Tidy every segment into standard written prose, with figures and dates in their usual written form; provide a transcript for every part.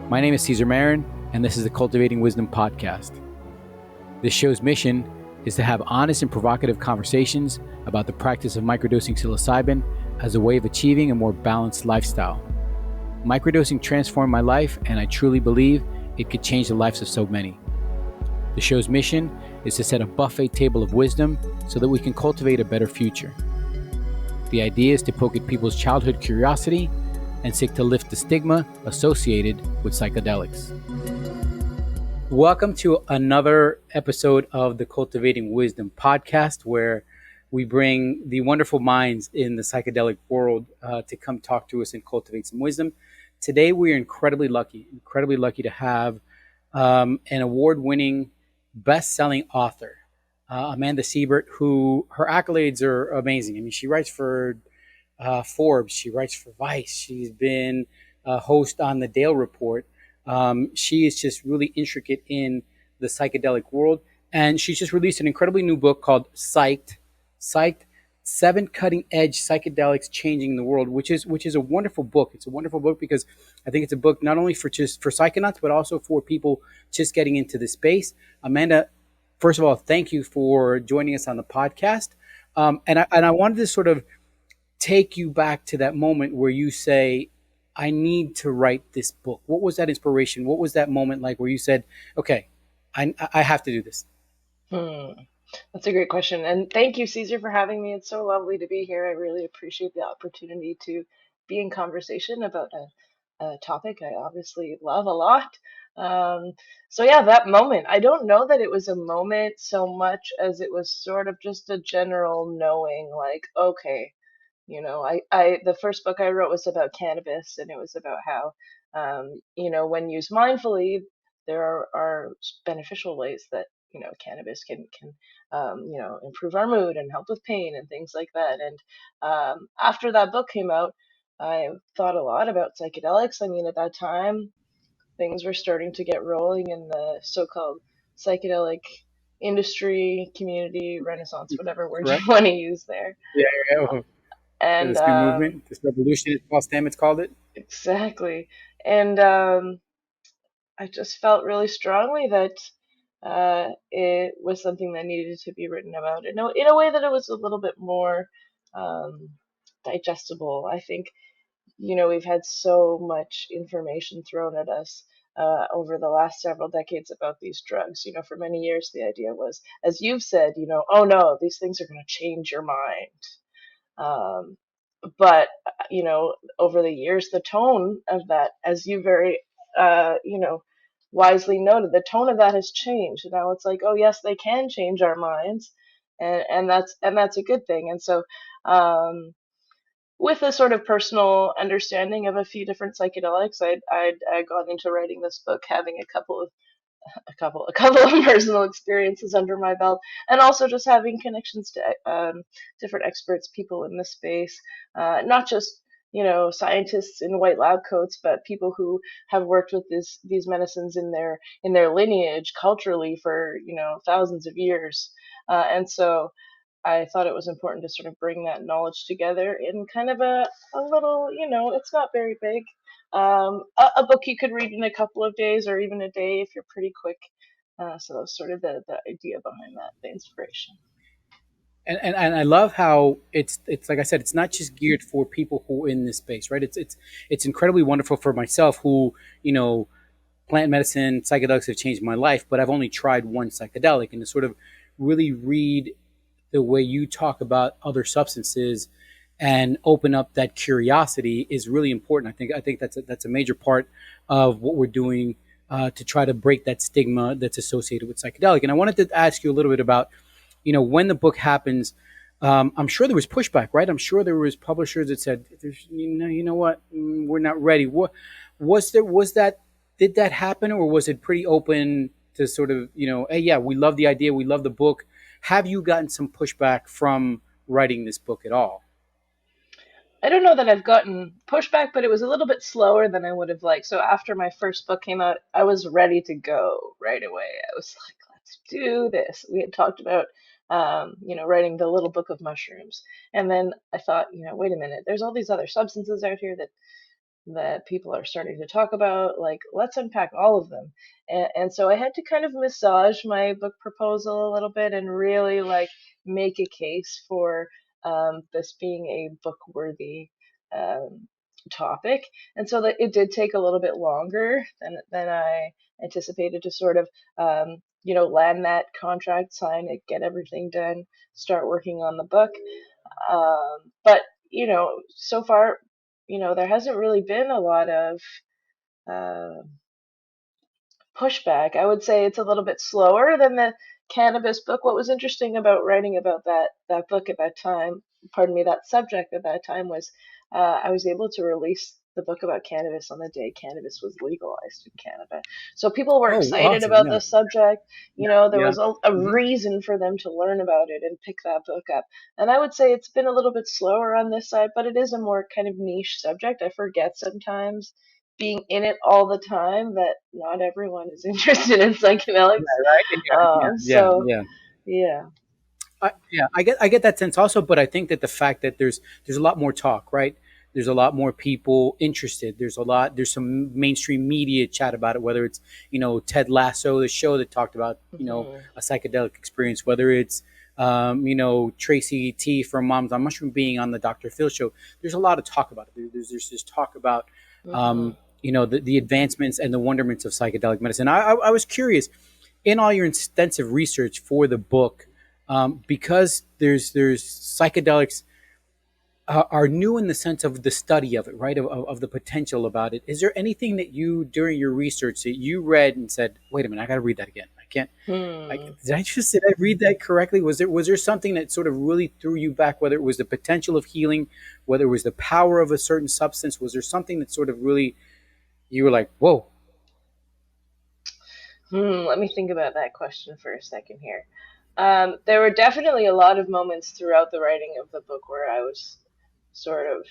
My name is Cesar Marin, and this is the Cultivating Wisdom Podcast. This show's mission is to have honest and provocative conversations about the practice of microdosing psilocybin as a way of achieving a more balanced lifestyle. Microdosing transformed my life, and I truly believe it could change the lives of so many. The show's mission is to set a buffet table of wisdom so that we can cultivate a better future. The idea is to poke at people's childhood curiosity and seek to lift the stigma associated with psychedelics. Welcome to another episode of the Cultivating Wisdom Podcast, where we bring the wonderful minds in the psychedelic world to come talk to us and cultivate some wisdom. Today, we are incredibly lucky to have an award-winning, best-selling author, Amanda Siebert, who her accolades are amazing. I mean, she writes for Forbes, she writes for Vice, she's been a host on the Dale Report. She is just really intricate in the psychedelic world, and she's just released an incredibly new book called Psyched, 7 Cutting-Edge Psychedelics Changing the World, which is a wonderful book. It's a wonderful book because I think it's a book not only for psychonauts, but also for people just getting into the space. Amanda, first of all, thank you for joining us on the podcast. And I wanted to sort of take you back to that moment where you say, I need to write this book. What was that inspiration? What was that moment like where you said, okay, I have to do this? That's a great question. And thank you, Cesar, for having me. It's so lovely to be here. I really appreciate the opportunity to be in conversation about a topic I obviously love a lot. So yeah, that moment, I don't know that it was a moment so much as it was sort of just a general knowing, like, okay, the first book I wrote was about cannabis, and it was about how, when used mindfully, there are beneficial ways that, cannabis can improve our mood and help with pain and things like that. And after that book came out, I thought a lot about psychedelics. I mean, at that time, things were starting to get rolling in the so-called psychedelic industry, community, renaissance, whatever word you want to use there. Yeah. And this new movement, this revolution, as Paul Stamets called it. Exactly. And I just felt really strongly that it was something that needed to be written about in a way that it was a little bit more digestible. I think, we've had so much information thrown at us over the last several decades about these drugs. For many years, the idea was, as you've said, oh no, these things are going to change your mind. But over the years, the tone of that, as you very wisely noted, the tone of that has changed. Now it's like, oh yes, they can change our minds, and that's a good thing. And so with a sort of personal understanding of a few different psychedelics, I got into writing this book having a couple of personal experiences under my belt, and also just having connections to different experts, people in the space, not just scientists in white lab coats, but people who have worked with these medicines in their lineage culturally for thousands of years, and so I thought it was important to sort of bring that knowledge together in kind of a little, it's not very big. A book you could read in a couple of days or even a day if you're pretty quick. So that was sort of the idea behind that, the inspiration. And I love how it's like I said, it's not just geared for people who are in this space, right? It's incredibly wonderful for myself who, plant medicine, psychedelics have changed my life, but I've only tried one psychedelic, and to sort of really read the way you talk about other substances and open up that curiosity is really important. I think that's a major part of what we're doing to try to break that stigma that's associated with psychedelic. And I wanted to ask you a little bit about, when the book happens. I'm sure there was pushback, right? I'm sure there was publishers that said, you know what, we're not ready. What did that happen, or was it pretty open to sort of, hey, yeah, we love the idea, we love the book. Have you gotten some pushback from writing this book at all? I don't know that I've gotten pushback, but it was a little bit slower than I would have liked. So after my first book came out, I was ready to go right away. I was like, let's do this. We had talked about, writing the little book of mushrooms. And then I thought, wait a minute, there's all these other substances out here that that people are starting to talk about. Like, let's unpack all of them. And so I had to kind of massage my book proposal a little bit and really like make a case for this being a book worthy um, topic. And so that it did take a little bit longer than I anticipated to sort of, land that contract, sign it, get everything done, start working on the book. But, so far, there hasn't really been a lot of uh, pushback. I would say it's a little bit slower than the cannabis book. What was interesting about writing about that book at that time, pardon me, that subject at that time was I was able to release the book about cannabis on the day cannabis was legalized in Canada. So people were Oh, excited awesome. about Yeah. the subject. There Yeah. was a Hmm. reason for them to learn about it and pick that book up. And I would say it's been a little bit slower on this side, but it is a more kind of niche subject. I forget sometimes being in it all the time that not everyone is interested in psychedelics. Right. Yeah. Yeah. So Yeah. yeah. Yeah, I get that sense also, but I think that the fact that there's a lot more talk, right? There's a lot more people interested. There's some mainstream media chat about it, whether it's Ted Lasso, the show that talked about Hmm. a psychedelic experience, whether it's Tracy T from Moms on Mushroom being on the Dr. Phil show. There's a lot of talk about it. There's this talk about Hmm. the advancements and the wonderments of psychedelic medicine. I was curious in all your extensive research for the book, because there's psychedelics are new in the sense of the study of it, right? Of the potential about it. Is there anything that you during your research that you read and said, "Wait a minute, I got to read that again. I can't. Hmm. Did I read that correctly? Was there something that sort of really threw you back? Whether it was the potential of healing, whether it was the power of a certain substance, was there something that sort of really you were like, whoa, Let me think about that question for a second here. There were definitely a lot of moments throughout the writing of the book where I was sort of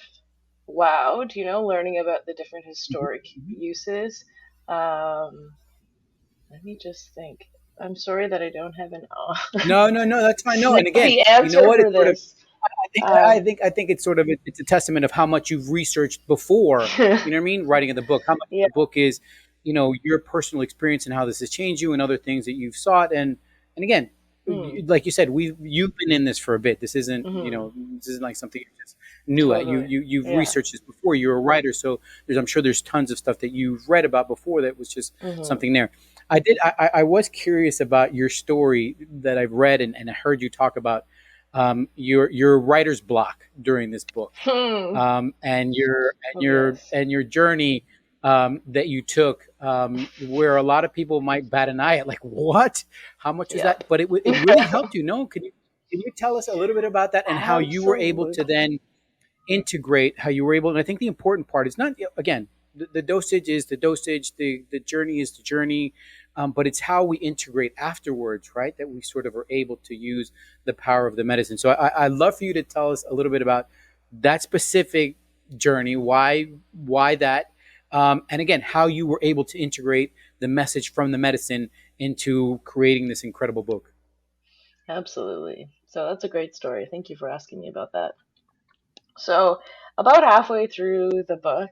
wowed, learning about the different historic uses. Um, Let me just think. I'm sorry that I don't have no, no, no, that's fine. No, and again, snappy you know answer what? for It's sort of this. Um, I think it's sort of it's a testament of how much you've researched before. You know what I mean? Writing of the book, how much yeah. the book is, your personal experience and how this has changed you, and other things that you've sought. And again, Hmm. like you said, you've been in this for a bit. This isn't Hmm. this isn't like something you're just new at. Totally. You've Yeah. researched this before. You're a writer, so I'm sure there's tons of stuff that you've read about before that was just Hmm. something there. I was curious about your story that I've read and I heard you talk about your writer's block during this book, Hmm. and your Oh yes. journey that you took, where a lot of people might bat an eye at, like, what? How much was Yep. that? But it really helped you. No, can you tell us a little bit about that and how you were able to Absolutely. then integrate how you were able? And I think the important part is not, again, the dosage is the dosage, the journey is the journey, but it's how we integrate afterwards, right? That we sort of are able to use the power of the medicine. So I'd love for you to tell us a little bit about that specific journey, why that, and again, how you were able to integrate the message from the medicine into creating this incredible book. Absolutely. So that's a great story. Thank you for asking me about that. So about halfway through the book,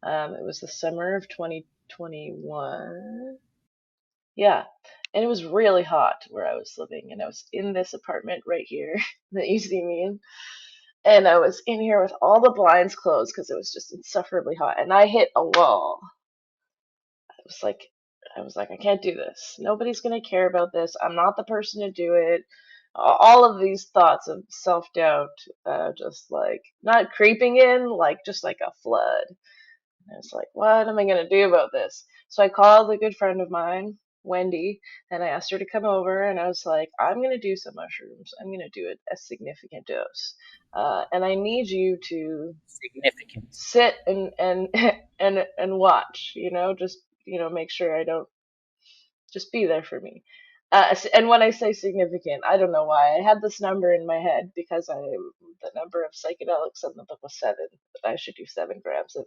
it was the summer of 2021. Yeah. And it was really hot where I was living, and I was in this apartment right here that you see me in. And I was in here with all the blinds closed because it was just insufferably hot. And I hit a wall. I was like, I can't do this. Nobody's gonna care about this. I'm not the person to do it. All of these thoughts of self doubt, just like not creeping in, like just like a flood. And I was like, what am I gonna do about this? So I called a good friend of mine, Wendy, and I asked her to come over. And I was like, I'm gonna do some mushrooms. I'm gonna do it a significant dose, and I need you to Significant. sit and and watch. Just make sure I don't just be there for me. And when I say significant, I don't know why I had this number in my head because the number of psychedelics in the book was 7. That I should do 7 grams of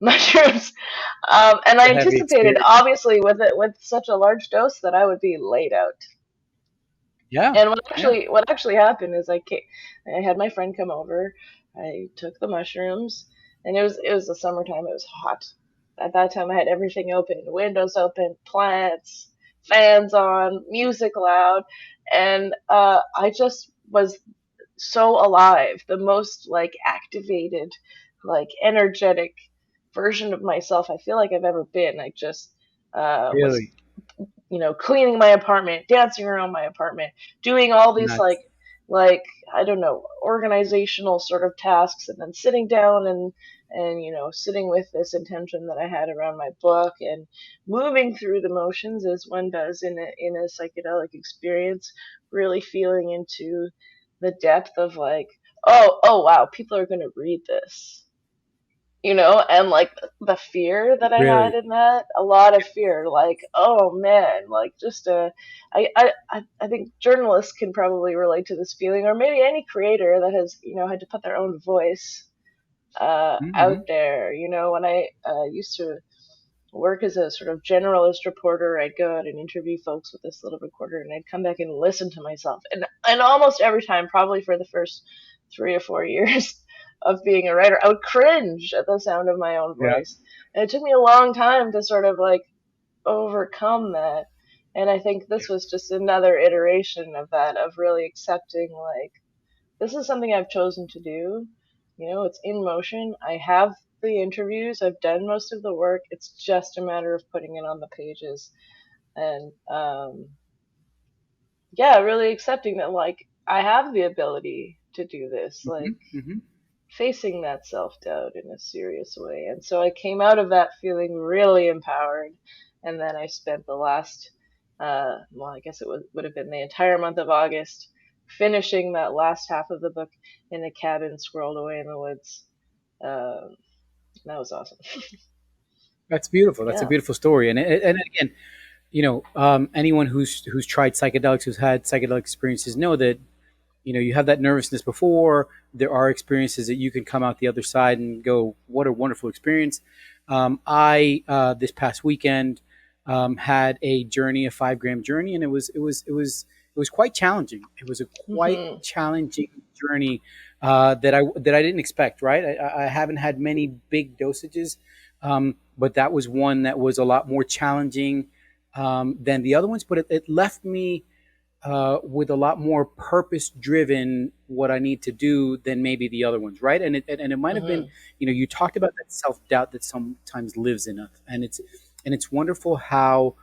mushrooms. And I A heavy anticipated, experience. obviously, with such a large dose that I would be laid out. Yeah, And yeah. what actually happened is I had my friend come over. I took the mushrooms, and it was the summertime. It was hot. At that time, I had everything open, windows open, plants, fans on, music loud, and I just was so alive, the most like activated, like energetic version of myself I feel like I've ever been. I just was, Really cleaning my apartment, dancing around my apartment, doing all these nuts. like I don't know, organizational sort of tasks, and then sitting down and sitting with this intention that I had around my book and moving through the motions as one does in a psychedelic experience, really feeling into the depth of like, oh wow, people are going to read this, and like the fear that I had Really, in that, a lot of fear, like, oh man, like just I think journalists can probably relate to this feeling, or maybe any creator that has, had to put their own voice hmm out there. When I used to work as a sort of generalist reporter, I'd go out and interview folks with this little recorder, and I'd come back and listen to myself. And almost every time, probably for the first 3 or 4 years of being a writer, I would cringe at the sound of my own yeah, voice. And it took me a long time to sort of like overcome that. And I think this was just another iteration of that, of really accepting like, this is something I've chosen to do. It's in motion. I have the interviews. I've done most of the work. It's just a matter of putting it on the pages. And yeah, really accepting that like I have the ability to do this, hmm like hmm facing that self-doubt in a serious way. And so I came out of that feeling really empowered. And then I spent the last, well, I guess it would have been the entire month of August finishing that last half of the book in a cabin squirreled away in the woods. Um, that was awesome. That's beautiful. That's a Yeah. beautiful story. And again, anyone who's tried psychedelics, who's had psychedelic experiences, know that you have that nervousness before. There are experiences that you can come out the other side and go, "What a wonderful experience." I this past weekend had a journey, a 5 gram journey, and it was quite challenging. It was a quite Hmm. challenging journey that I didn't expect. Right, I haven't had many big dosages, but that was one that was a lot more challenging than the other ones. But it left me with a lot more purpose driven what I need to do than maybe the other ones, right? And it might have been, Hmm. you talked about that self doubt that sometimes lives in us, and it's wonderful how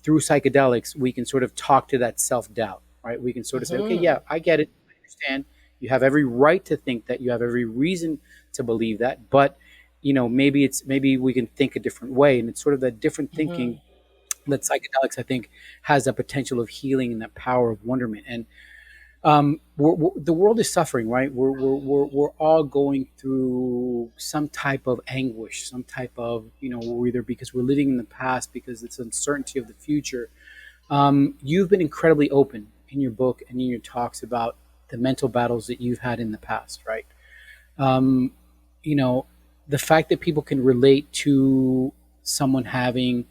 through psychedelics we can sort of talk to that self doubt, right? We can sort of say, okay, Hmm. yeah, I get it, I understand. You have every right to think that. You have every reason to believe that, but maybe we can think a different way, and it's sort of that different thinking Hmm. that psychedelics, I think, has that potential of healing and that power of wonderment. And the world is suffering, right? We're all going through some type of anguish, some type of, either because we're living in the past, because it's uncertainty of the future. You've been incredibly open in your book and in your talks about the mental battles that you've had in the past, right? Um, you know, the fact that people can relate to someone having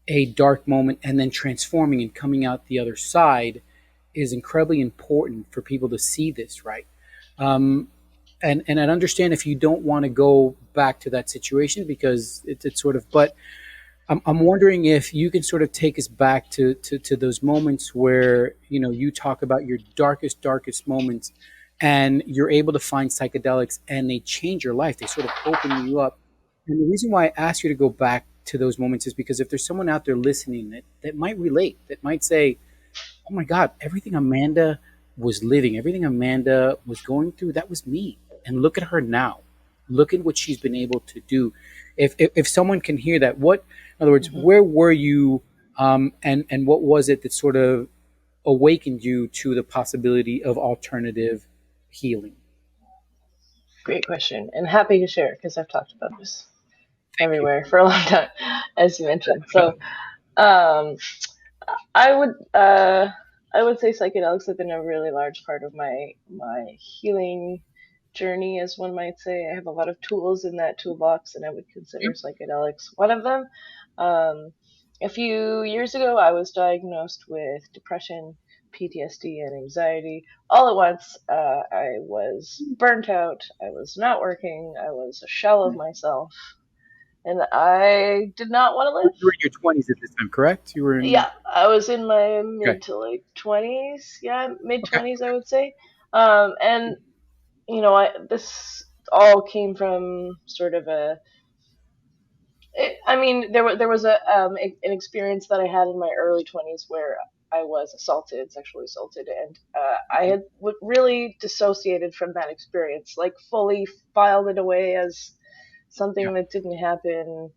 a dark moment and then transforming and coming out the other side is incredibly important for people to see this, right? Um, and I understand if you don't want to go back to that situation because it's sort of, but I'm wondering if you can sort of take us back to those moments where you talk about your darkest moments, and you're able to find psychedelics and they change your life. They sort of open you up. And the reason why I ask you to go back to those moments is because if there's someone out there listening that might relate, that might say, oh my God, everything Amanda was living, everything Amanda was going through, that was me. And look at her now. Look at what she's been able to do. If someone can hear that, in other words, Hmm. where were you, and what was it that sort of awakened you to the possibility of alternative healing? Great question, and happy to share because I've talked about this Thank you. everywhere for a long time, as you mentioned. So, um, I would uh I would say psychedelics have been a really large part of my healing journey, as one might say. I have a lot of tools in that toolbox, and I would consider psychedelics one of them. Um, a few years ago, I was diagnosed with depression PTSD and anxiety all at once. I was burnt out. I was not working. I was a shell of myself, and I did not want to live. You were in your 20s at this time, correct? You were in. Yeah, I was in my Okay. mid to late 20s. Yeah, mid Okay. 20s, I would say. And this all came from sort of I mean, there was an experience that I had in my early 20s where I was sexually assaulted, and I had really dissociated from that experience, like fully filed it away as Yeah. something that didn't happen,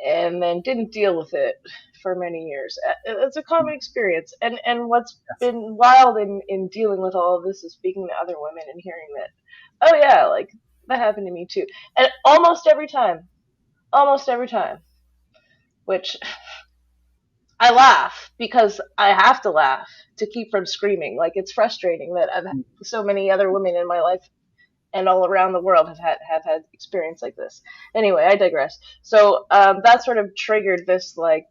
and then didn't deal with it for many years. It's a common experience, and what's Yes. been wild in dealing with all of this is speaking to other women and hearing that, oh yeah, like that happened to me too, and almost every time, which I laugh because I have to laugh to keep from screaming. Like it's frustrating that I've had so many other women in my life and all around the world have had experience like this. Anyway, I digress. So that sort of triggered this like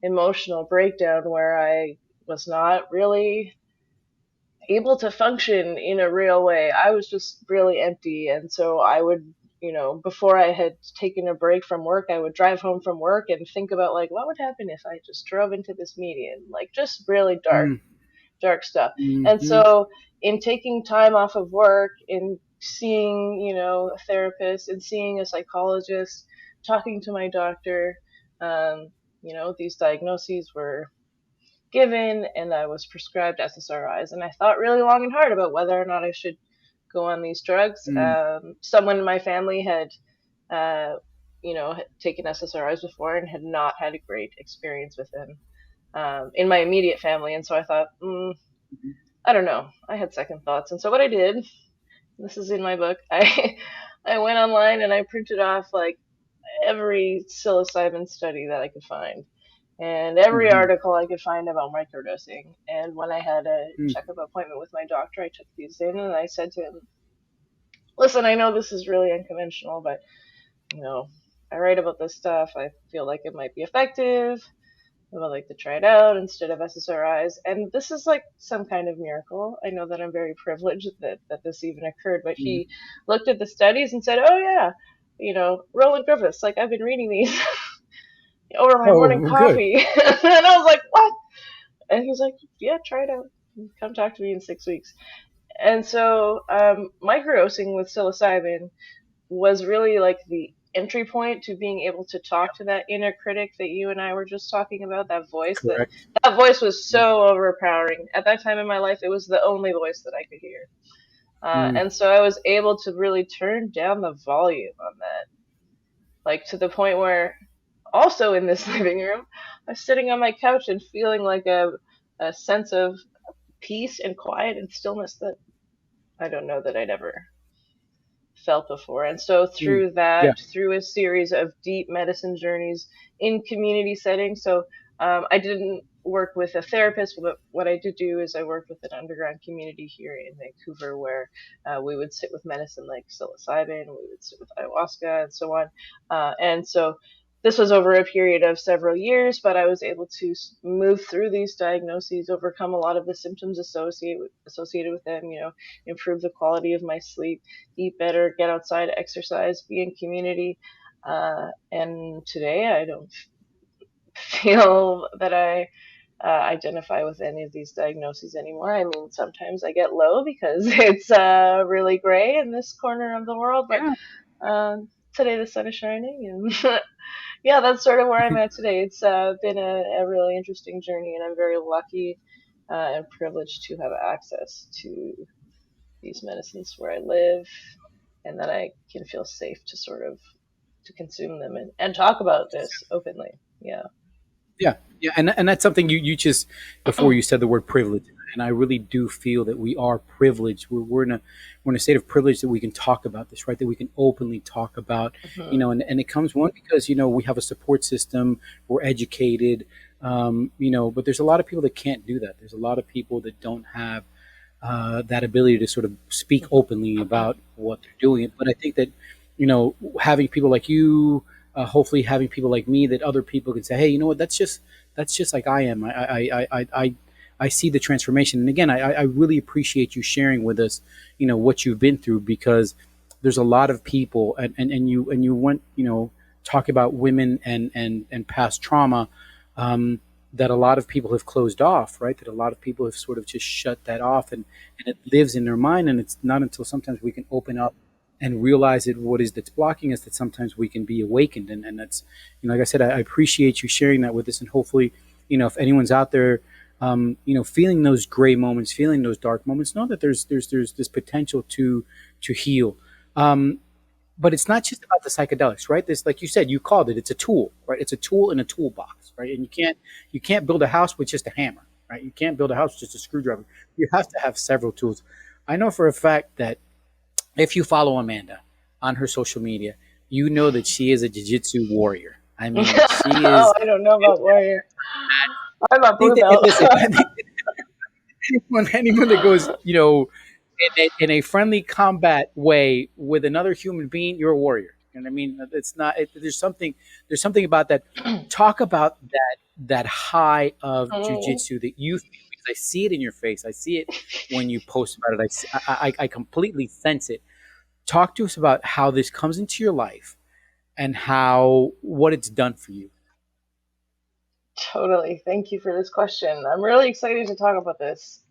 emotional breakdown where I was not really able to function in a real way. I was just really empty, and so I would, before I had taken a break from work, I would drive home from work and think about like what would happen if I just drove into this median, like just really dark stuff. And Mm-hmm. so in taking time off of work, in seeing, a therapist and seeing a psychologist, talking to my doctor, these diagnoses were given and I was prescribed SSRIs. And I thought really long and hard about whether or not I should go on these drugs. Mm. Someone in my family had, had taken SSRIs before and had not had a great experience with them in my immediate family. And so I thought, I don't know. I had second thoughts. And so what I did, this is in my book, I went online and I printed off like every psilocybin study that I could find and every Mm-hmm. article I could find about microdosing. And when I had a Mm. checkup appointment with my doctor, I took these in and I said to him, listen, I know this is really unconventional, but, I write about this stuff. I feel like it might be effective. I would like to try it out instead of SSRIs. And this is like some kind of miracle. I know that I'm very privileged that this even occurred, but Mm. he looked at the studies and said, oh, yeah, Roland Griffiths, like I've been reading these over my Oh, morning well, good. coffee. And I was like, what? And he's like, yeah, try it out. Come talk to me in 6 weeks. And so microdosing with psilocybin was really like the entry point to being able to talk to that inner critic that you and I were just talking about, that voice Correct. that voice was Yeah. so overpowering. At that time in my life, it was the only voice that I could hear. Mm. And so I was able to really turn down the volume on that, like to the point where also in this living room, I was sitting on my couch and feeling like a sense of peace and quiet and stillness that I don't know that I'd ever felt before. And so Mm. through that, Yeah. through a series of deep medicine journeys in community settings, so I didn't work with a therapist, but what I did do is I worked with an underground community here in Vancouver where we would sit with medicine like psilocybin, we would sit with ayahuasca, and so on. And so this was over a period of several years, but I was able to move through these diagnoses, overcome a lot of the symptoms associated with them, improve the quality of my sleep, eat better, get outside, exercise, be in community. And today I don't feel that I identify with any of these diagnoses anymore. I mean, sometimes I get low because it's really gray in this corner of the world, but Yeah. today the sun is shining, and yeah, that's sort of where I'm at today. It's been a really interesting journey, and I'm very lucky and privileged to have access to these medicines where I live, and that I can feel safe to sort of to consume them and talk about this openly. Yeah. Yeah, yeah, and that's something you just before you said the word privilege, and I really do feel that we are privileged. We're in a state of privilege that we can talk about this, right? That we can openly talk about, Hmm. and it comes one because we have a support system, we're educated, but there's a lot of people that can't do that. There's a lot of people that don't have that ability to sort of speak openly about what they're doing. But I think that having people like you, hopefully having people like me, that other people can say, hey, you know what, that's just like I am. I see the transformation. And again, I really appreciate you sharing with us, what you've been through, because there's a lot of people, and you went, talk about women and past trauma, that a lot of people have closed off, right? That a lot of people have sort of just shut that off, and it lives in their mind. And it's not until sometimes we can open up and realize it, what is that's blocking us, that sometimes we can be awakened. And that's, like I said, I appreciate you sharing that with us. And hopefully, if anyone's out there, feeling those gray moments, feeling those dark moments, know that there's this potential to heal. Um, but it's not just about the psychedelics, right? This, like you said, you called it, it's a tool, right? It's a tool in a toolbox, right? And you can't build a house with just a hammer, right? You can't build a house with just a screwdriver. You have to have several tools. I know for a fact that if you follow Amanda on her social media, you know that she is a jiu-jitsu warrior. I mean, she Oh, is. I don't know about warrior. I'm a I think blue that, belt. listen, I think anyone that goes, in a friendly combat way with another human being, you're a warrior. And I mean, it's not. There's something about that. Talk about that high of Oh, jujitsu that you feel, because I see it in your face. I see it when you post about it. I completely sense it. Talk to us about how this comes into your life and what it's done for you. totally. Thank you for this question. I'm really excited to talk about this.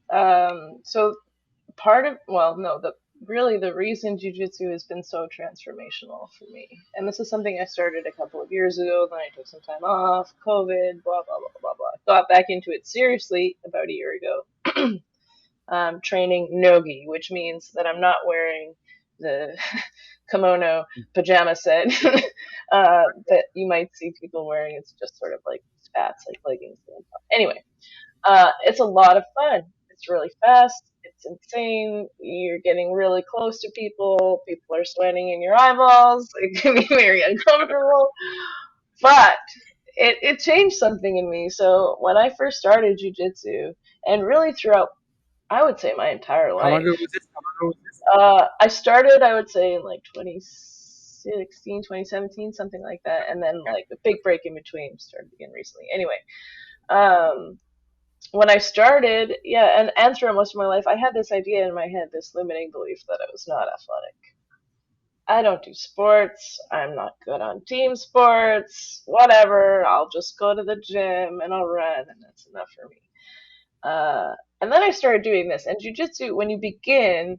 So part of, well, no, the reason jujitsu has been so transformational for me, and this is something I started a couple of years ago. Then I took some time off, COVID, blah blah blah blah blah. Got back into it seriously about a year ago. Training nogi, which means that I'm not wearing the kimono pajama set that you might see people wearing. It's just sort of like spats, like leggings. Anyway, it's a lot of fun. It's really fast. It's insane. You're getting really close to people. People are sweating in your eyeballs. It can be very uncomfortable. But it changed something in me. So when I first started jujitsu, and really throughout, I would say, my entire How long ago life, was this? How long ago was this? I started, I would say, in like 2016, 2017, something like that. And then Okay. like a big break in between, started again recently. Anyway, um, when I started, yeah, and throughout most of my life, I had this idea in my head, this limiting belief that I was not athletic. I don't do sports. I'm not good on team sports. Whatever. I'll just go to the gym and I'll run, and that's enough for me. And then I started doing this. And jujitsu, when you begin,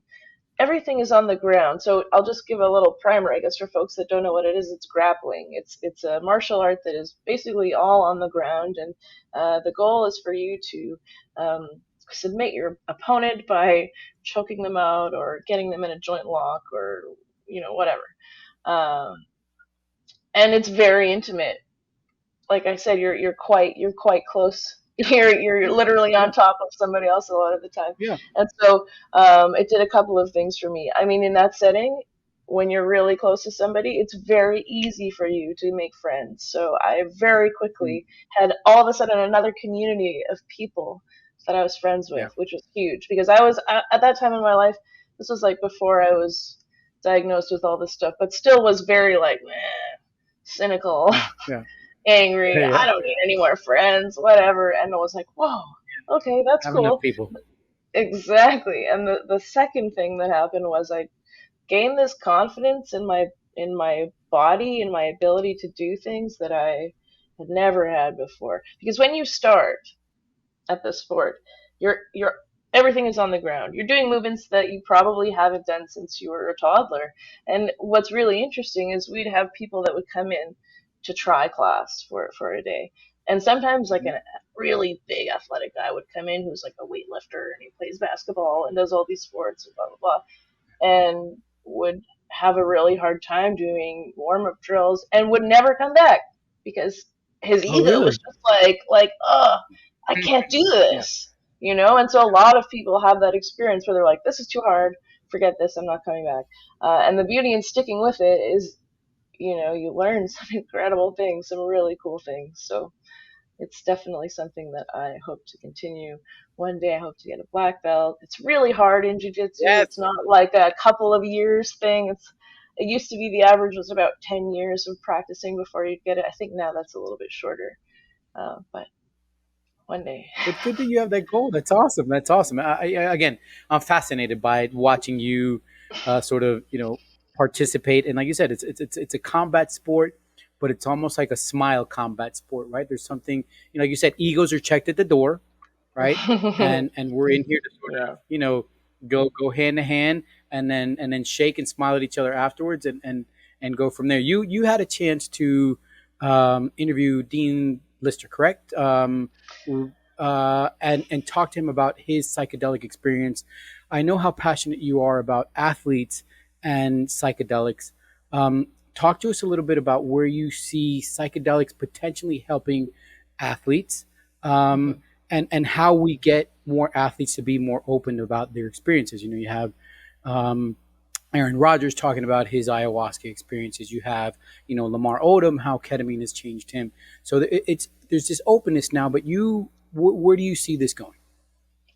everything is on the ground. So I'll just give a little primer, I guess, for folks that don't know what it is. It's grappling. It's a martial art that is basically all on the ground, and the goal is for you to um, submit your opponent by choking them out or getting them in a joint lock or whatever. Um, and it's very intimate. Like I said, you're quite close. You're Yeah. literally Yeah. on top of somebody else a lot of the time, Yeah. and so it did a couple of things for me. I mean, in that setting, when you're really close to somebody, it's very easy for you to make friends. So I very Mm. quickly had all of a sudden another community of people that I was friends Yeah. with, which was huge because I was at that time in my life. This was like before I was diagnosed with all this stuff, but still was very like cynical, Yeah. Yeah. angry. Yeah. I Yeah. don't need any more friends, whatever. And I was like, whoa, okay, that's Have enough cool. people. Exactly. And the second thing that happened was I gained this confidence in my body and my ability to do things that I had never had before. Because when you start at the sport, you're everything is on the ground. You're doing movements that you probably haven't done since you were a toddler. And what's really interesting is we'd have people that would come in to try class for a day. And sometimes like Mhm. a really big athletic guy would come in who's like a weightlifter and he plays basketball and does all these sports and blah blah blah and would have a really hard time doing warm up drills and would never come back because his Oh, ego was really? just like, oh, I can't do Yeah. this. And so a lot of people have that experience where they're like, this is too hard, forget this, I'm not coming back. And the beauty in sticking with it is, you learn some incredible things, some really cool things. So it's definitely something that I hope to continue. One day I hope to get a black belt. It's really hard in jiu-jitsu. Yes. It's not like a couple of years thing. It used to be the average was about 10 years of practicing before you'd get it. I think now that's a little bit shorter. But One day. But good that you have that goal. That's awesome. That's awesome. Again, I'm fascinated by watching you sort of, participate. And like you said, it's a combat sport, but it's almost like a smile combat sport, right? There's something, like you said, egos are checked at the door, right? And we're in here to sort Yeah. of, go hand to hand, and then shake and smile at each other afterwards, and go from there. You had a chance to interview Dean Lister, correct? And talk to him about his psychedelic experience. I know how passionate you are about athletes and psychedelics. Talk to us a little bit about where you see psychedelics potentially helping athletes, Mm-hmm. and how we get more athletes to be more open about their experiences. You have um, Aaron Rodgers talking about his ayahuasca experiences. You have, Lamar Odom, how ketamine has changed him. So there's this openness now. But where do you see this going?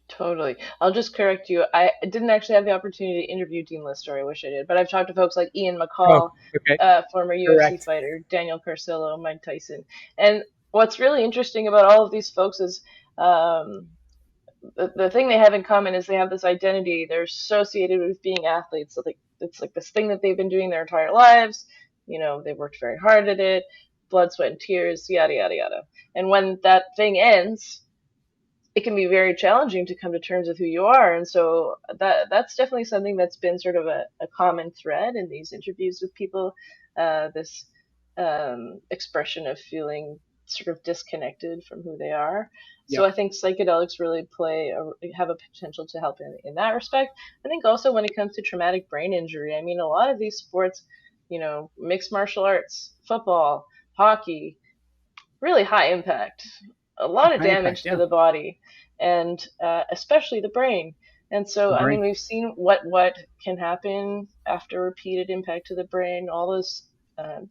Totally. I'll just correct you. I didn't actually have the opportunity to interview Dean Lister. I wish I did. But I've talked to folks like Ian Oh, McCall, okay, former UFC correct. fighter, Daniel Carcillo, Mike Tyson. And what's really interesting about all of these folks is um, the thing they have in common is they have this identity. They're associated with being athletes. So it's like this thing that they've been doing their entire lives. They've worked very hard at it, blood, sweat, and tears, yada, yada, yada. And when that thing ends, it can be very challenging to come to terms with who you are. And so that's definitely something that's been sort of a common thread in these interviews with people, this expression of feeling sort of disconnected from who they are. So Yep. I think psychedelics really have a potential to help in that respect. I think also when it comes to traumatic brain injury, I mean, a lot of these sports, mixed martial arts, football, hockey, really high impact, a lot of High impact. damage to Yeah. the body, and especially the brain. And so, The I mean, brain. we've seen what can happen after repeated impact to the brain. All this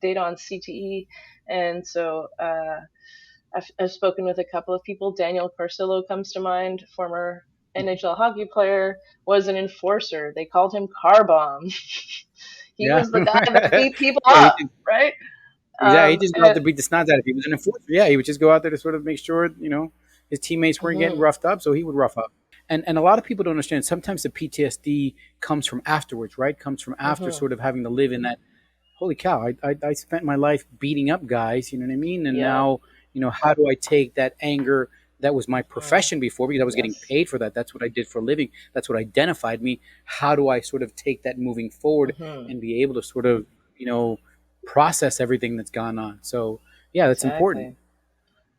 data on CTE, and so I've spoken with a couple of people. Daniel Carcillo comes to mind, former NHL hockey player, was an enforcer. They called him Car Bomb. He Yeah. was the guy that beat people Yeah. up, right? Exactly. He just go out And, to beat the snot out of people. He was an enforcer. Yeah, he would just go out there to sort of make sure, his teammates weren't getting mhm, roughed up, so he would rough up. And a lot of people don't understand. Sometimes the PTSD comes from afterwards, right? Comes from after mhm, sort of having to live in that. Holy cow! I spent my life beating up guys. You know what I mean? And yeah, now, how do I take that anger? That was my mhm, profession before, because I was getting yes. paid for that. That's what I did for a living. That's what identified me. How do I sort of take that moving forward Hmm. and be able to sort of, process everything that's gone on? So yeah, that's important. Exactly.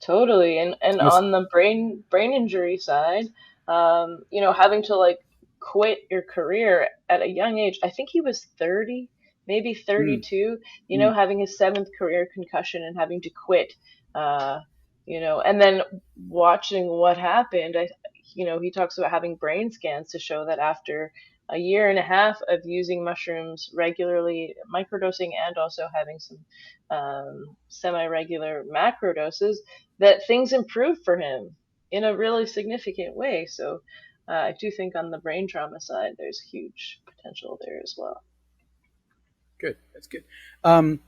Totally. And I was, on the brain injury side, having to like quit your career at a young age. I think he was 30, maybe mm, 32, mm, having his seventh career concussion and having to quit. Uh, and then watching what happened, he talks about having brain scans to show that after a year and a half of using mushrooms regularly, microdosing, and also having some semi-regular macro doses, that things improved for him in a really significant way. So I do think on the brain trauma side, there's huge potential there as well. good. That's good. Um,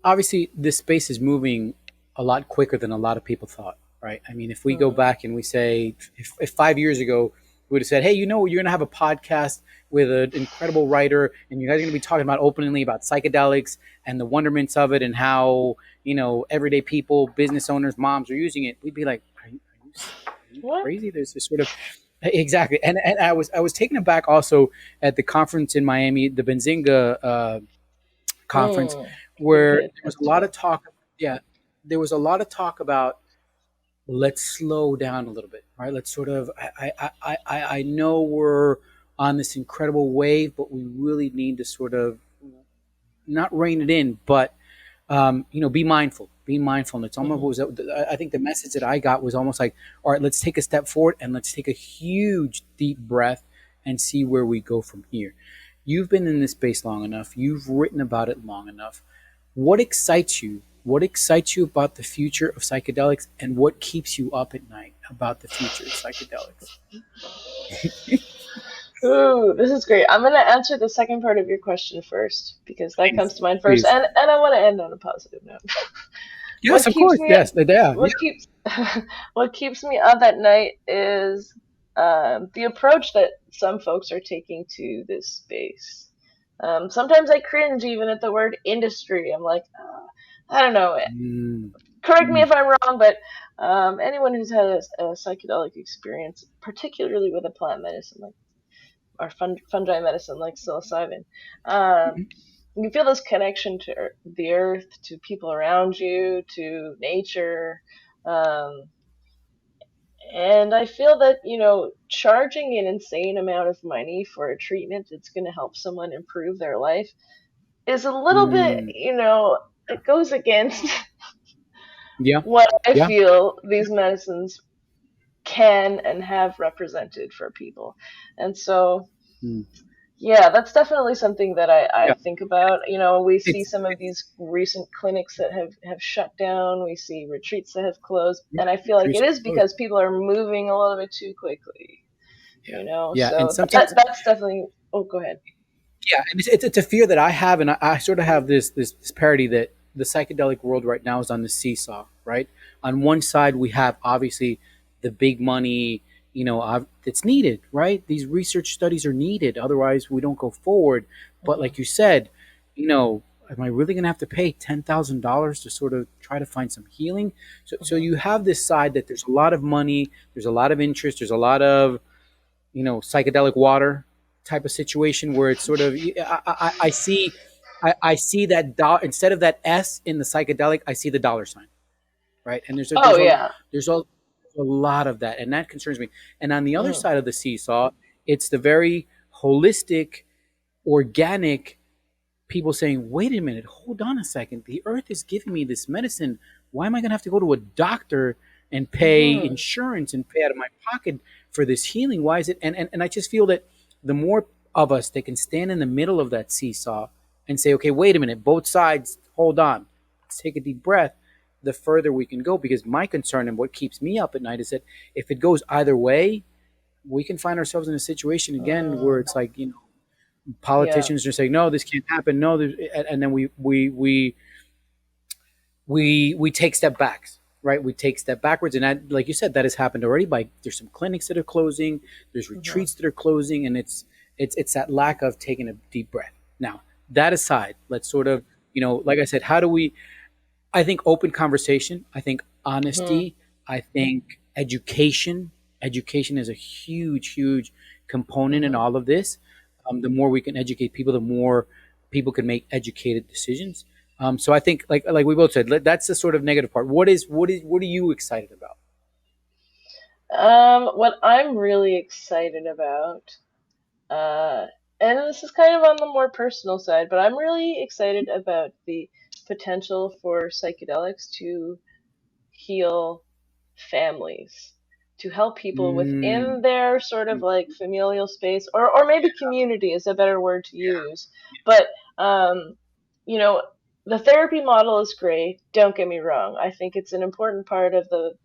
Obviously, this space is moving a lot quicker than a lot of people thought, right? I mean, if we go Hmm. back and we say, if 5 years ago we would have said, hey, you're going to have a podcast with an incredible writer, and you guys are going to be talking about openly about psychedelics and the wonderments of it, and how, everyday people, business owners, moms are using it, we'd be like, are you What? crazy? There's this sort of exactly, and I was taken aback also at the conference in Miami, the Benzinga conference, Hmm. Couldn't where pay there was a attention to lot of it. talk. Yeah, there was a lot of talk about, let's slow down a little bit, right? Let's sort of. I know we're on this incredible wave, but we really need to sort of not rein it in, but be mindful. Be mindful. And it's almost Hmm. was. I think the message that I got was almost like, all right, let's take a step forward and let's take a huge deep breath and see where we go from here. You've been in this space long enough. You've written about it long enough. What excites you? What excites you about the future of psychedelics, and what keeps you up at night about the future of psychedelics? Ooh, this is great. I'm going to answer the second part of your question first because that comes Please, to mind first, please. and I want to end on a positive note. Yes, what of keeps course. me Yes. Yeah. Yeah. what keeps what keeps me up at night is the approach that some folks are taking to this space. Sometimes I cringe even at the word industry. I'm like, I don't know. Mm, Correct me mm, if I'm wrong, but anyone who's had a psychedelic experience, particularly with a plant medicine like or fungi medicine like psilocybin, um, you feel this connection to the earth, to people around you, to nature. Um, and I feel that, charging an insane amount of money for a treatment that's going to help someone improve their life is a little bit, mm. it goes against Yeah. what I Yeah. feel these medicines can and have represented for people. And so, Mm. yeah, that's definitely something that I Yeah. think about. We see It's some of these recent clinics that have shut down. We see retreats that have closed. yeah. And I feel like it Trees is close. because people are moving a little bit too quickly. Yeah. Yeah. And So sometimes that's definitely. Oh, go ahead. yeah, and it's a fear that I have, and I sort of have this parity that the psychedelic world right now is on the seesaw. Right, on one side we have obviously the big money, that's needed. Right, these research studies are needed, otherwise we don't go forward. But Hmm. like you said, am I really going to have to pay $10,000 to sort of try to find some healing? So Hmm. you have this side that there's a lot of money, there's a lot of interest, there's a lot of psychedelic water type of situation where it's sort of I see that instead of that S in the psychedelic, I see the dollar sign, right? And Oh yeah. there's a lot of that, and that concerns me. And on the other Hmm. side of the seesaw, it's the very holistic, organic people saying, "Wait a minute, hold on a second. The earth is giving me this medicine. Why am I going to have to go to a doctor and pay Hmm. insurance and pay out of my pocket for this healing? Why is it?" And I just feel that the more of us that can stand in the middle of that seesaw and say, "Okay, wait a minute, both sides, hold on, let's take a deep breath," the further we can go. Because my concern and what keeps me up at night is that if it goes either way, we can find ourselves in a situation again where Hmm. it's like, Yeah. politicians are saying, no, this can't happen, no, and then we take step backs, right? We take step backwards, and that, like you said, that has happened already. By there's some clinics that are closing, there's Hmm. retreats that are closing, and it's that lack of taking a deep breath. Now, that aside, let's sort of, like I said, how do we? I think open conversation. I think Hmm. honesty. I think education. Education is a huge, huge component in Hmm. all of this. The more we can educate people, the more people can make educated decisions. So I think, like we both said, that's the sort of negative part. What are you excited about? What I'm really excited about, uh, and this is kind of on the more personal side, but I'm really excited about the potential for psychedelics to heal families, to help people Mm, within their sort of like familial space, or maybe community is a better word to use. But, um, you know, the therapy model is great. Don't get me wrong. I think it's an important part of the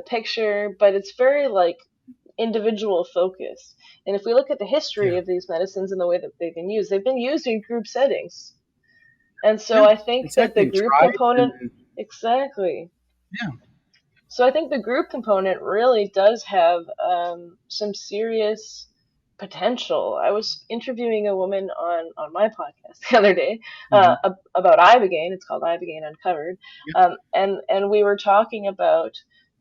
picture, but it's very like individual focused. And if we look at the history yeah, of these medicines and the way that they've been used in group settings. And so yeah, I think that exactly. the And group tribes component, and exactly. yeah. So I think the group component really does have some serious potential. I was interviewing a woman on my podcast the other day Hmm. about Ibogaine. It's called Ibogaine Uncovered, Yeah. and we were talking about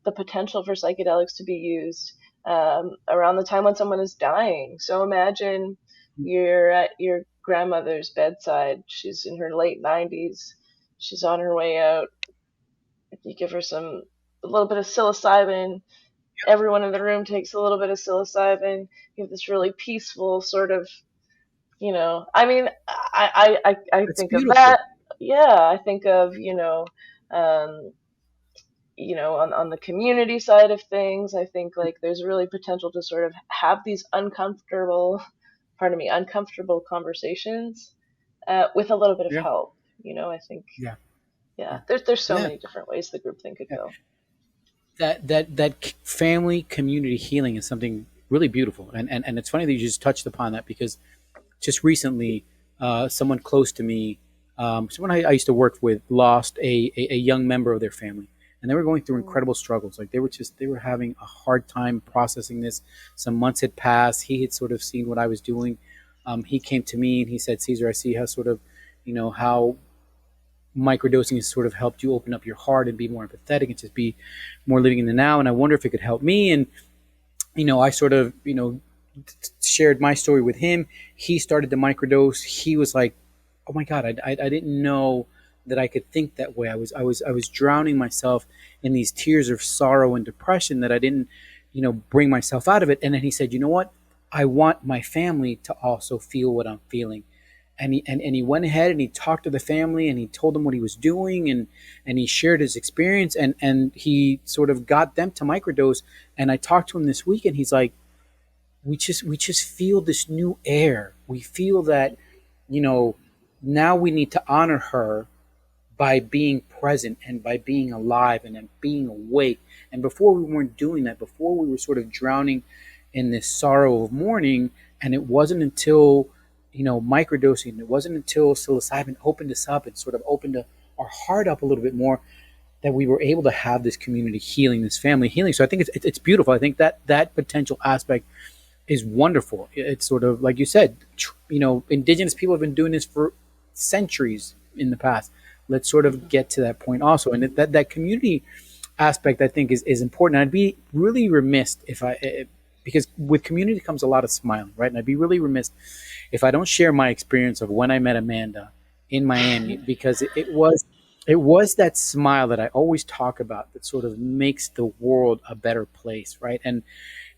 the potential for psychedelics to be used around the time when someone is dying. So imagine you're at your grandmother's bedside. She's in her late 90s. She's on her way out. You give her a little bit of psilocybin. Everyone in the room takes a little bit of psilocybin. You have this really peaceful sort of, I mean, I It's think of beautiful. that. Yeah, I think of, um, on the community side of things, I think like there's really potential to sort of have these uncomfortable conversations with a little bit of Yeah, help. I think, yeah, yeah, yeah, there's so yeah. many different ways the group thing could Yeah. go. That family community healing is something really beautiful, and it's funny that you just touched upon that because just recently, someone close to me Someone I used to work with lost a young member of their family, and they were going through Mm. incredible struggles. Like they were having a hard time processing this. Some months had passed. He had sort of seen what I was doing. He came to me and he said, "Caesar, I see how sort of, how microdosing has sort of helped you open up your heart and be more empathetic and just be more living in the now. And I wonder if it could help me." And I sort of shared my story with him. He started to microdose. He was like, "Oh my god, I didn't know that I could think that way. I was drowning myself in these tears of sorrow and depression that I didn't bring myself out of it." And then he said, "You know what? I want my family to also feel what I'm feeling." And he went ahead and he talked to the family and he told them what he was doing, and he shared his experience, and he sort of got them to microdose. And I talked to him this week and he's like, we just feel this new air. We feel that, you know, now we need to honor her by being present and by being alive and then being awake. And before we weren't doing that. Before we were sort of drowning in this sorrow of mourning. And it wasn't until, microdosing, it wasn't until psilocybin opened us up and sort of opened our heart up a little bit more, that we were able to have this community healing, this family healing. So I think it's beautiful. I think that potential aspect is wonderful. It's sort of like you said, indigenous people have been doing this for centuries in the past. Let's sort of get to that point also, and that community aspect I think is important. I'd be really remiss because with community comes a lot of smiling, right? And I'd be really remiss if I don't share my experience of when I met Amanda in Miami, because it was that smile that I always talk about that sort of makes the world a better place, right? And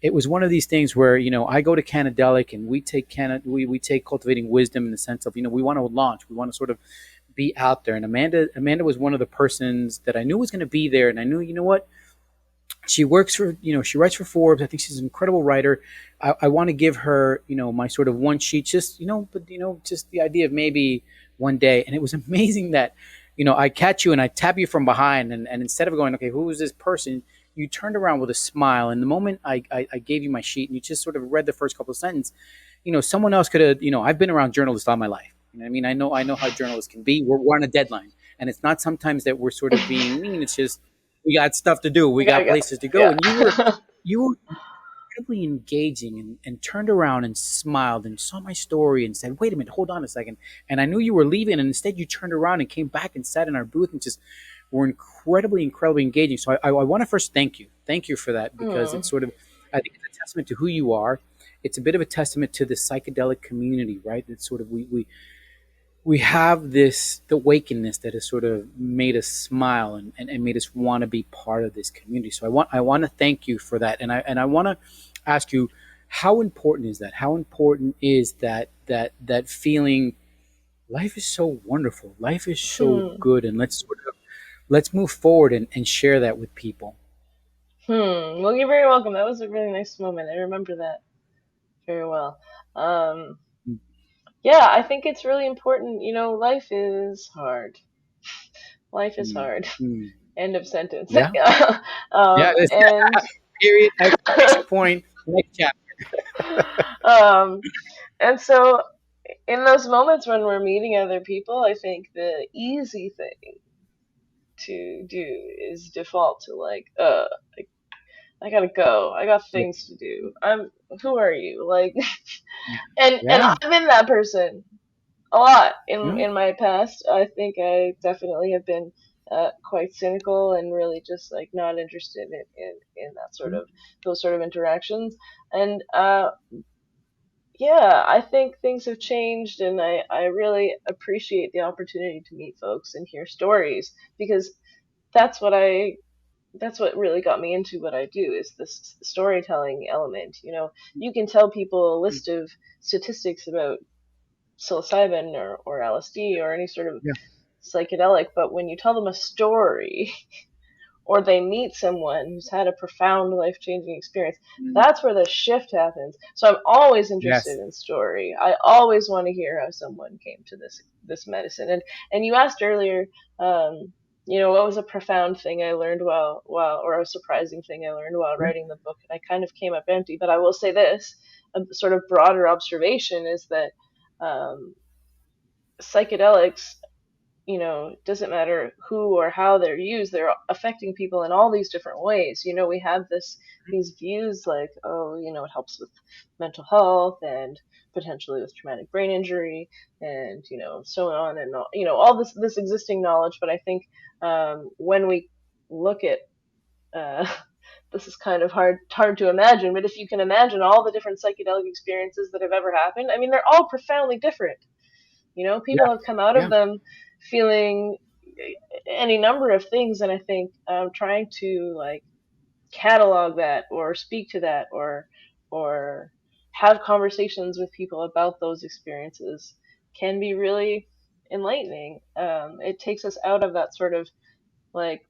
it was one of these things where I go to Canadelic and we take Cultivating Wisdom in the sense of we want to launch, we want to sort of be out there. And Amanda was one of the persons that I knew was going to be there, and I knew, what, she works for, she writes for Forbes. I think she's an incredible writer. I want to give her, my sort of one sheet, just but just the idea of maybe one day. And it was amazing that I catch you and I tap you from behind, and instead of going, okay, who is this person, you turned around with a smile. And the moment I gave you my sheet and you just sort of read the first couple of sentences, someone else could have, I've been around journalists all my life. I mean, I know how journalists can be. We're on a deadline, and it's not sometimes that we're sort of being mean. It's just we got stuff to do. We We gotta got go. places to go. Yeah. And you were incredibly engaging, and turned around and smiled and saw my story and said, "Wait a minute, hold on a second." And I knew you were leaving, and instead you turned around and came back and sat in our booth and just were incredibly engaging. So I want to first thank you for that, because Hmm. it's sort of, I think it's a testament to who you are. It's a bit of a testament to the psychedelic community, right? It's sort of we have this the awakeness that has sort of made us smile, and made us want to be part of this community. So I want to thank you for that, and I want to ask you, how important is that? How important is that feeling? Life is so wonderful. Life is so Hmm. good, and let's move forward and share that with people. Well, you're very welcome. That was a really nice moment. I remember that very well. Um, yeah, I think it's really important. Life is hard. Life is Mm, hard. mm. End of sentence. Yeah, Yeah. yeah. And Period. Exclamation point. Next chapter. um, and so in those moments when we're meeting other people, I think the easy thing to do is default to like, I gotta go. I got Yeah, things to do. Who are you? Like, and yeah. I've been that person a lot in Mm, in my past. I think I definitely have been quite cynical and really just like not interested in that sort mm, of those sort of interactions. And yeah, I think things have changed, and I really appreciate the opportunity to meet folks and hear stories, because that's what I that's what really got me into what I do, is this storytelling element. You can tell people a mm. list of statistics about psilocybin or LSD or any sort of Yeah. psychedelic, but when you tell them a story or they meet someone who's had a profound life changing experience, Mm. that's where the shift happens. So I'm always interested Yes. in story. I always want to hear how someone came to this medicine. And you asked earlier, um, what was a profound thing I learned while or a surprising thing I learned while Yeah. writing the book? And I kind of came up empty, but I will say this: a sort of broader observation is that um, psychedelics. it doesn't matter who or how they're used, they're affecting people in all these different ways. We have these views like, oh, it helps with mental health and potentially with traumatic brain injury and, so on and all, all this existing knowledge. But I think when we look at uh, this is kind of hard to imagine, but if you can imagine all the different psychedelic experiences that have ever happened, I mean, they're all profoundly different. People Yeah. have come out of Yeah. them feeling any number of things, and I think trying to like catalog that or speak to that or have conversations with people about those experiences can be really enlightening. It takes us out of that sort of like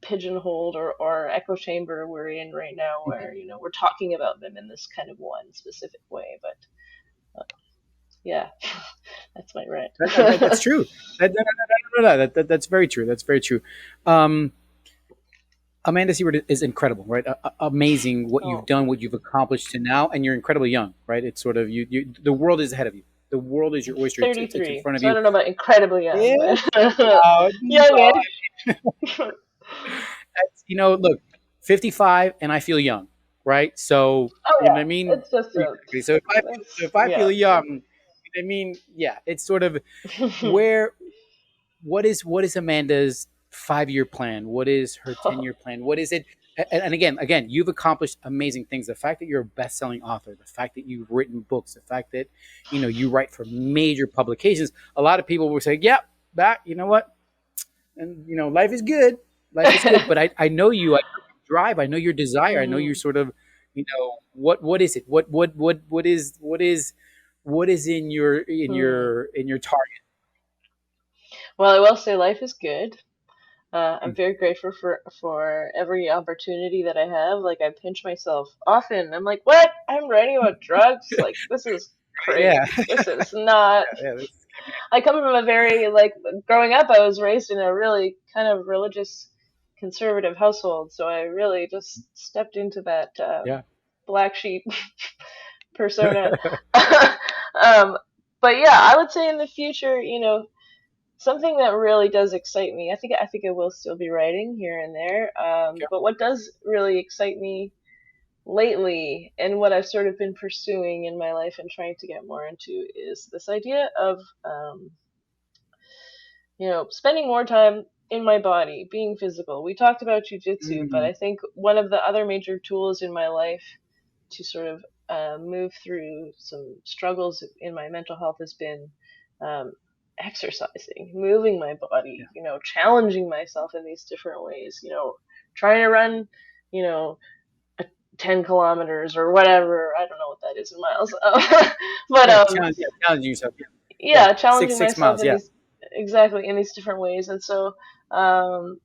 pigeonholed or echo chamber we're in right now, where we're talking about them in this kind of one specific way. But yeah, that's my That's rant. true. That's very true. That's very true. Um, Amanda Siebert is incredible, right? Amazing what you've Oh, done, what you've accomplished to now, and you're incredibly young, right? It's sort of you. The world is ahead of you. The world is your oyster. It's in 33, front of so I you. don't know about incredibly young, Yeah. but Well, youngish. look, 55, and I feel young, right? So Oh you know what I yeah, mean. it's just Exactly. So if I yeah. feel young, you know what I mean, yeah, it's sort of where what is Amanda's 5 year plan? What is her 10 year plan? What is it? And again, you've accomplished amazing things. The fact that you're a best-selling author, the fact that you've written books, the fact that you write for major publications. A lot of people will say, "Yeah, that you know what, and life is good, life is good." But I know you. I know your drive. I know your desire. I know you're Mhm. sort of, what is it? What is Hmm. in your target? Well, I will say life is good. I'm very grateful for every opportunity that I have. Like I pinch myself often. I'm like, what? I'm writing about drugs? Like this is Yeah, crazy. This is not. yeah. That's, I come from a very like growing up. I was raised in a really kind of religious, conservative household, so I really just stepped into that yeah. black sheep persona. um, but yeah, I would say in the future, something that really does excite me. I think I will still be writing here and there. But what does really excite me lately, and what I've sort of been pursuing in my life and trying to get more into, is this idea of spending more time in my body, being physical. We talked about jujitsu, but Mm, I think one of the other major tools in my life to sort of move through some struggles in my mental health has been um, exercising, moving my yeah. body, challenging myself in these different ways, trying to run, you know, 10 kilometers or whatever. I don't know what that is in miles. But Yeah, challenge yourself. Yeah, yeah. yeah, Six challenging six myself miles. in Yeah. these exactly in these different ways. And so um,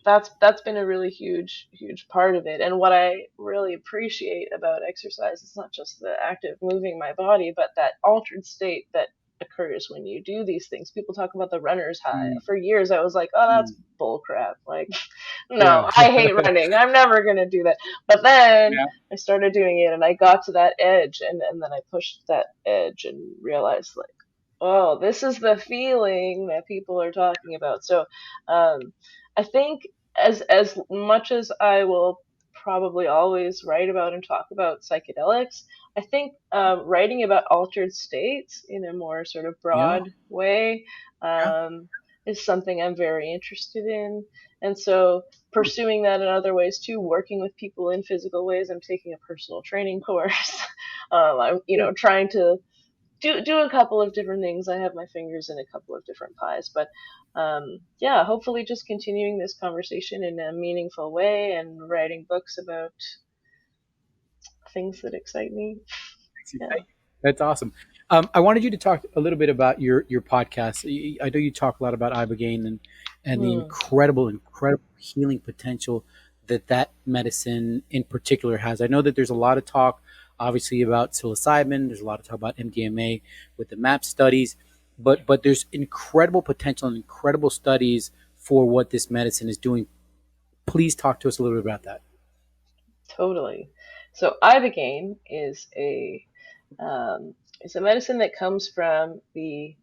that's been a really huge part of it. And what I really appreciate about exercise is not just the act of moving my body, but that altered state that occurs when you do these things. People talk about the runner's high. Mm, For years I was like, oh, that's mm, bull crap. Like, no, yeah. I hate running. I'm never gonna do that. But then Yeah. I started doing it and I got to that edge, and then I pushed that edge and realized like, oh, this is the feeling that people are talking about. So I think as much as I will probably always write about and talk about psychedelics, I think writing about altered states in a more sort of Yeah. broad way Yeah. is something I'm very interested in. And so pursuing that in other ways too, working with people in physical ways. I'm taking a personal training course. I'm Cool. trying to do a couple of different things. I have my fingers in a couple of different pies, but yeah, hopefully just continuing this conversation in a meaningful way and writing books about things that excite me. Yeah. That's awesome. I wanted you to talk a little bit about your podcast. I know you talk a lot about ibogaine and the Hmm. incredible healing potential that medicine in particular has. I know that there's a lot of talk, obviously, about psilocybin. There's a lot of talk about MDMA with the MAP studies, but there's incredible potential and incredible studies for what this medicine is doing. Please talk to us a little bit about that. Totally. So ibogaine um, is a medicine that comes from the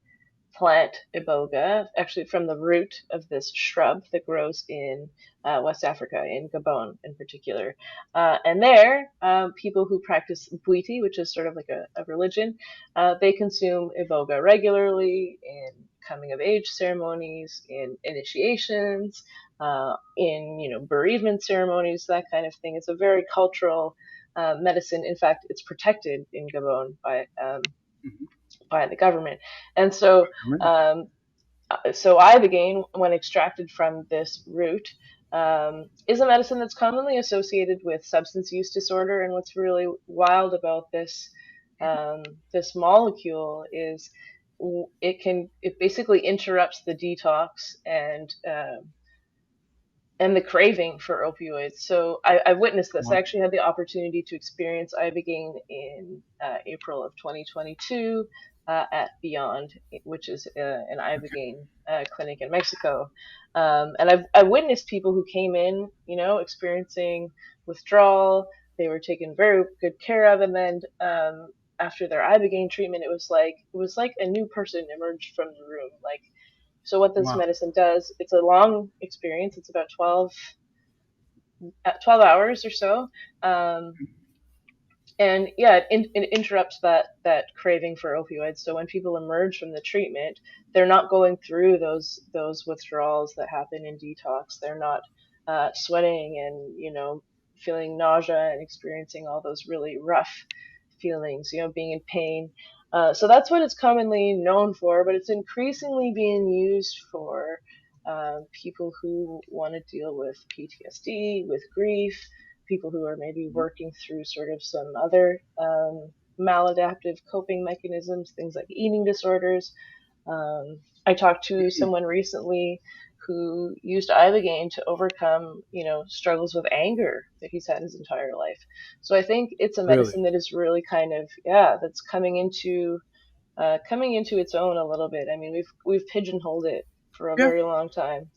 plant iboga, actually from the root of this shrub that grows in West Africa, in Gabon in particular. And there, people who practice Bwiti, which is sort of like a religion, they consume iboga regularly in coming of age ceremonies, in initiations, in bereavement ceremonies, that kind of thing. It's a very cultural medicine. In fact, it's protected in Gabon Mhm. by the government. And so Right. um, so ibogaine, when extracted from this root, is a medicine that's commonly associated with substance use disorder. And what's really wild about this molecule is it basically interrupts the detox and the craving for opioids. So I witnessed this. I Wow. actually had the opportunity to experience ibogaine in April of 2022 at Beyond, which is an Okay. ibogaine clinic in Mexico. And I witnessed people who came in, experiencing withdrawal. They were taken very good care of, and then after their ibogaine treatment, it was like a new person emerged from the room. So what this Wow. medicine does, it's a long experience. It's about 12 hours or so. Um, and yeah, it interrupts that craving for opioids. So when people emerge from the treatment, they're not going through those withdrawals that happen in detox. They're not sweating and feeling nausea and experiencing all those really rough feelings. Being in pain. So that's what it's commonly known for, but it's increasingly being used for people who want to deal with PTSD, with grief, people who are maybe working through sort of some other maladaptive coping mechanisms, things like eating disorders. I talked to Mhm. someone recently who used ibogaine to overcome, struggles with anger that he's had his entire life. So I think it's a Really? medicine that is really kind of, yeah, that's coming into its own a little bit. I mean, we've pigeonholed it for a Yeah. very long time.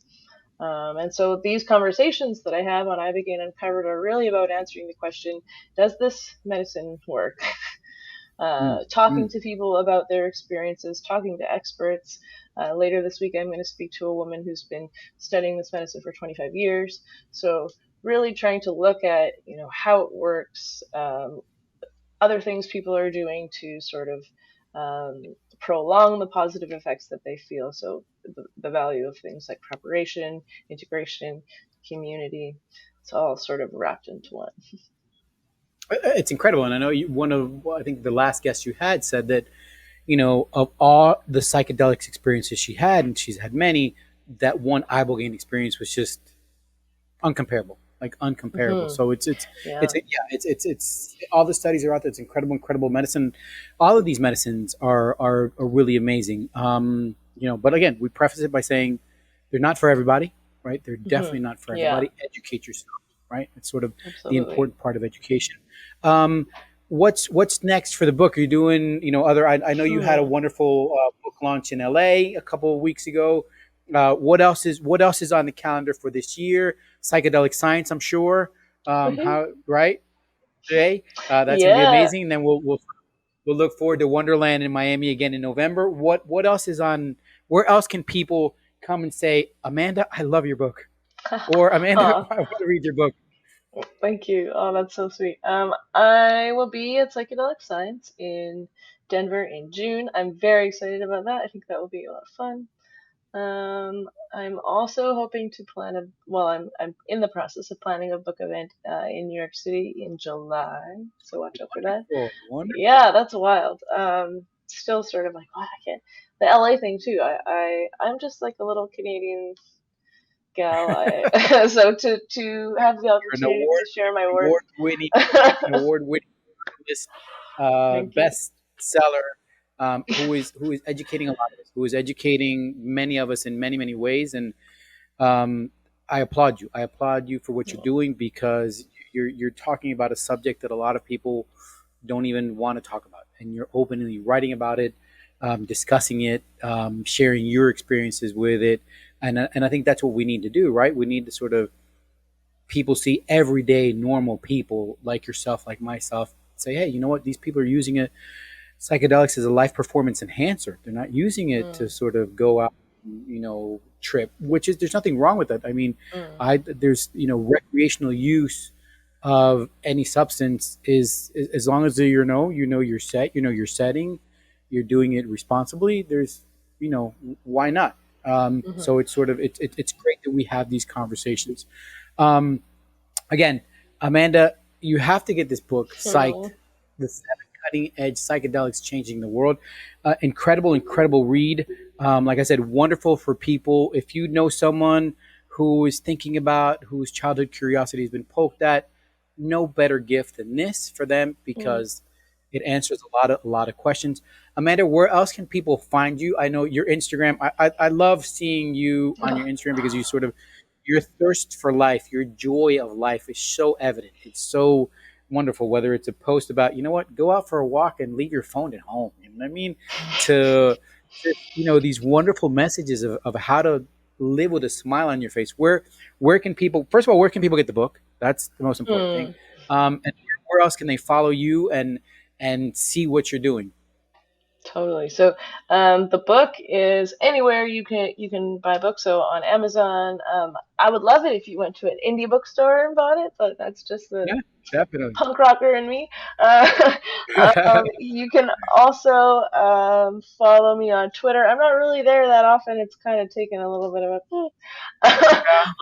And so these conversations that I have on ibogaine Uncovered are really about answering the question: does this medicine work? Mm. Talking Mm. to people about their experiences, talking to experts. Later this week, I'm going to speak to a woman who's been studying this medicine for 25 years. So really trying to look at how it works, other things people are doing to sort of prolong the positive effects that they feel. So the value of things like preparation, integration, community, it's all sort of wrapped into one. It's incredible, and I know I think the last guest you had said that of all the psychedelics experiences she had, and she's had many, that one ibogaine experience was just uncomparable, like uncomparable. Hmm. So it's Yeah. yeah, it's all the studies are out there. It's incredible medicine. All of these medicines are really amazing. But again, we preface it by saying they're not for everybody, right? They're Hmm. definitely not for Yeah. everybody. Educate yourself, right? It's sort of the Absolutely. important part of education. Um, what's next for the book? Are you doing, other? I know you had a Hmm. wonderful book launch in LA a couple of weeks ago. What else is on the calendar for this year? Psychedelic science, I'm sure. Woohoo. How right today? That's going to be Yeah. amazing. And then we'll look forward to Wonderland in Miami again in November. What else is on? Where else can people come and say, Amanda, I love your book, or Amanda, Aw, I want to read your book? thank you. Oh, that's so sweet. I will be at Psychedelic Science in Denver in June. I'm very excited about that. I think that will be a lot of fun. I'm also hoping to well, I'm in the process of planning a book event in New York City in July, so watch out for that. Wonderful, wonderful. Yeah, that's wild. Still sort of like, what, I can't. The LA thing too. I'm just like a little Canadian gal. So to have the You're an opportunity to share my work. award-winning, an award-winning journalist, Thank you. bestseller, who is educating a lot of us, who is educating many of us in many ways, and um, I applaud you. I applaud you for what you're doing because you're talking about a subject that a lot of people don't even want to talk about, and you're openly writing about it, discussing it, sharing your experiences with it, and I think that's what we need to do, right? We need to sort of people see everyday normal people like yourself, like myself, say, hey, you know what? These people are using it. psychedelics as a life performance enhancer. They're not using it to Mm, sort of go out, trip, which is, there's nothing wrong with that. I mean, mm, I there's recreational use of any substance is as long as you're set, your setting, you're doing it responsibly. There's why not? mhm. So it's sort of it's great that we have these conversations. Um, Again, Amanda, you have to get this book, Psyched, Mm, the seven cutting edge psychedelics changing the world. Incredible read. Like I said, wonderful for people. If you know someone who is thinking about, whose childhood curiosity has been poked at, no better gift than this for them, mm. because it answers a lot of questions. Amanda, where else can people find you? I know your Instagram. I love seeing you on your Instagram because you sort of, your thirst for life, your joy of life is so evident. It's so wonderful. Whether it's a post about, go out for a walk and leave your phone at home. You know what I mean? To just, these wonderful messages of how to live with a smile on your face. Where can people? First of all, where can people get the book? That's the most important thing. Mm. And where else can they follow you and see what you're doing? Totally. So, the book is anywhere you can buy books. So on Amazon. I would love it if you went to an indie bookstore and bought it, but that's just the Yeah, definitely. punk rocker in me. You can also follow me on Twitter. I'm not really there that often. It's kind of taken a little bit of a.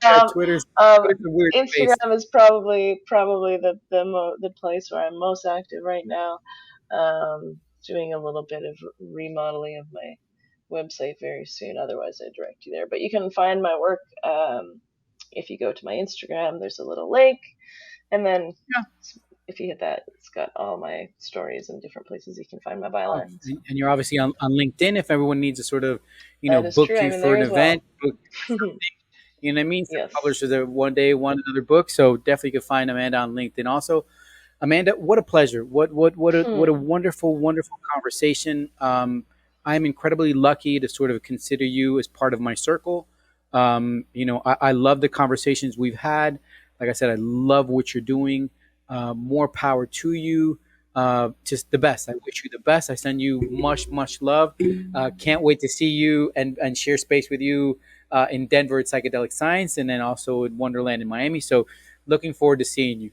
Yeah, um, um, Twitter's a weird space. Instagram is probably the place where I'm most active right now. Doing a little bit of remodeling of my website very soon. Otherwise, I direct you there. But you can find my work if you go to my Instagram. There's a little link, and then Yeah. if you hit that, it's got all my stories and different places you can find my Oh, bylines. and you're obviously on LinkedIn. If everyone needs to sort of, That is true. book I'm you in for there an as well. event, book, you know what I mean? Some Yes. publishers that one day want another book, so definitely you can find Amanda on LinkedIn. Also, Amanda, what a pleasure! What a Hmm. wonderful conversation. I'm incredibly lucky to sort of consider you as part of my circle. I love the conversations we've had. Like I said, I love what you're doing. More power to you. Just the best. I wish you the best. I send you much love. Can't wait to see you and share space with you in Denver at Psychedelic Science, and then also in Wonderland in Miami. So, looking forward to seeing you.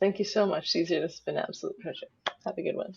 Thank you so much, Caesar. This has been an absolute pleasure. Have a good one.